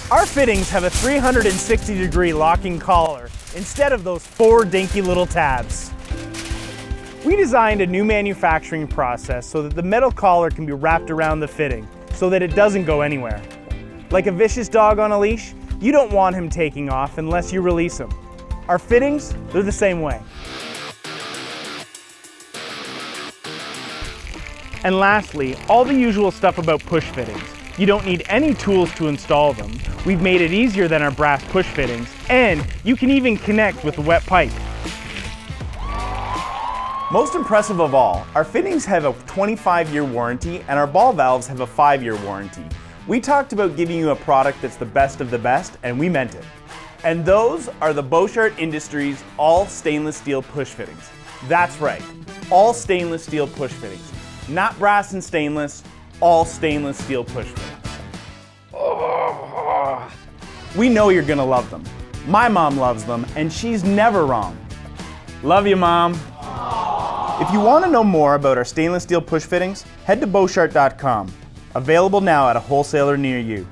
Our fittings have a 360-degree locking collar instead of those 4 dinky little tabs. We designed a new manufacturing process so that the metal collar can be wrapped around the fitting so that it doesn't go anywhere. Like a vicious dog on a leash, you don't want him taking off unless you release him. Our fittings, they're the same way. And lastly, all the usual stuff about push fittings. You don't need any tools to install them. We've made it easier than our brass push fittings, and you can even connect with a wet pipe. Most impressive of all, our fittings have a 25-year warranty and our ball valves have a 5-year warranty. We talked about giving you a product that's the best of the best, and we meant it. And those are the Bochart Industries all stainless steel push fittings. That's right, all stainless steel push fittings. Not brass and stainless, all stainless steel push fittings. Oh. We know you're gonna love them. My mom loves them, and she's never wrong. Love you, Mom. If you want to know more about our stainless steel push fittings, head to Bochart.com. Available now at a wholesaler near you.